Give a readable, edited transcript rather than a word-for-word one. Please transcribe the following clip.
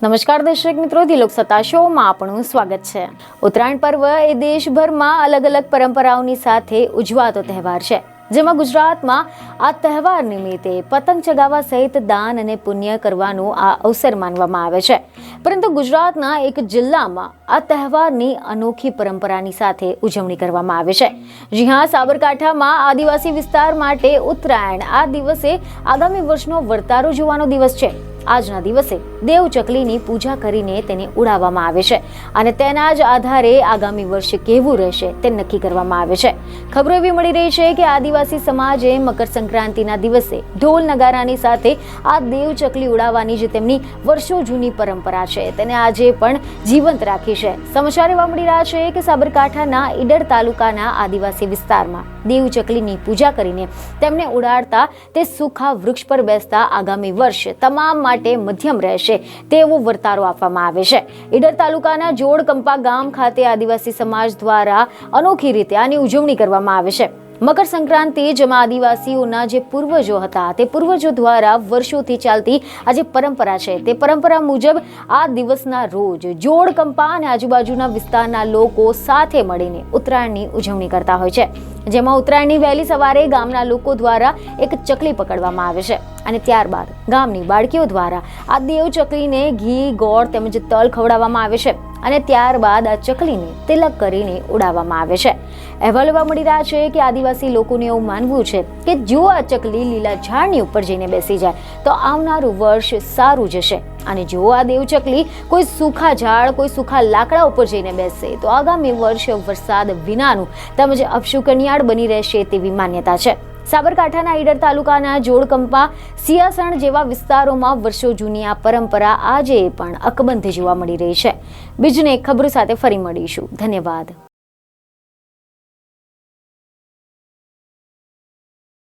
નમસ્કાર દર્શક મિત્રો, દિલોક સત્તા શોમાં આપણું સ્વાગત છે। ઉત્તરાયણ પર્વ એ દેશભરમાં અલગ અલગ પરંપરાઓની સાથે ઉજવાતો તહેવાર છે, જેમાં ગુજરાતમાં આ તહેવાર નિમિત્તે પતંગ ચગાવવા સહિત દાન અને પુણ્ય કરવાનું આ અવસર માનવામાં આવે છે। પરંતુ ગુજરાતના એક જિલ્લામાં આ તહેવારની અનોખી પરંપરાની સાથે ઉજવણી કરવામાં આવે છે। જી હા, સાબરકાંઠામાં આદિવાસી વિસ્તાર માટે ઉત્તરાયણ આ દિવસે આગામી વર્ષનો વર્તારો જોવાનો દિવસ છે। આજના દિવસે દેવ ચકલીની પૂજા કરીને તેને ઉડાવવામાં આવે છે અને તેના જ આધારે આગામી વર્ષ કેવું રહેશે તે નક્કી કરવામાં આવે છે। ખબરો એવી મળી રહી છે કે આદિવાસી સમાજે મકર સંક્રાંતિના દિવસે ઢોલ નગારાની સાથે આ દેવ ચકલી ઉડાવવાની જે તેમની વર્ષો જૂની પરંપરા છે તેને આજે પણ જીવંત રાખી છે। સમાચાર એવા મળી રહ્યા છે કે સાબરકાંઠાના ઈડર તાલુકાના આદિવાસી વિસ્તારમાં દેવ ચકલીની પૂજા કરીને તેમને ઉડાડતા તે સુખા વૃક્ષ પર બેસતા આગામી વર્ષ તમામ માટે મધ્યમ રહેશે તેવો વર્તારો આપવામાં આવે છે। ઈડર તાલુકાના જોડકંપા ગામ ખાતે આદિવાસી સમાજ દ્વારા અનોખી રીતે આની ઉજવણી કરવામાં આવે છે। મકર સંક્રાંતિ, જેમાં આદિવાસીઓના જે પૂર્વજો હતા તે પૂર્વજો દ્વારા વર્ષોથી ચાલતી આ જે પરંપરા છે તે પરંપરા મુજબ આ દિવસના રોજ જોડકંપા અને આજુબાજુના વિસ્તારના લોકો સાથે મળીને ઉત્તરાયણની ઉજવણી કરતા હોય છે, જેમાં ઉત્તરાયણની વહેલી સવારે ગામના લોકો દ્વારા એક ચકલી પકડવામાં આવે છે અને ત્યારબાદ ગામની બાળકીઓ દ્વારા આ દેવ ચકલીને ઘી, ગોળ તેમજ તલ ખવડાવવામાં આવે છે અને ત્યારબાદ આ ચકલીને તિલક કરીને ઉડાવવામાં આવે છે। અહેવાલ એવા મળી રહ્યા છે કે આદિવાસી લોકોને એવું માનવું છે કે જો આ ચકલી લીલા ઝાડની ઉપર જઈને બેસી જાય તો આવનારું વર્ષ સારું જશે અને જો આ દેવ ચકલી કોઈ સૂખા ઝાડ, કોઈ સૂખા લાકડા ઉપર જઈને બેસશે તો આગામી વર્ષ વરસાદ વિનાનું તેમજ અપશુકનિયાળ બની રહેશે તેવી માન્યતા છે। સાબરકાંઠાના ઈડર તાલુકાના જોડકંપા, સિયાસણ જેવા વિસ્તારોમાં વર્ષો જૂની આ પરંપરા આજે પણ અકબંધ જોવા મળી રહી છે। બીજને ખબર સાથે ફરી મળીશું। ધન્યવાદ।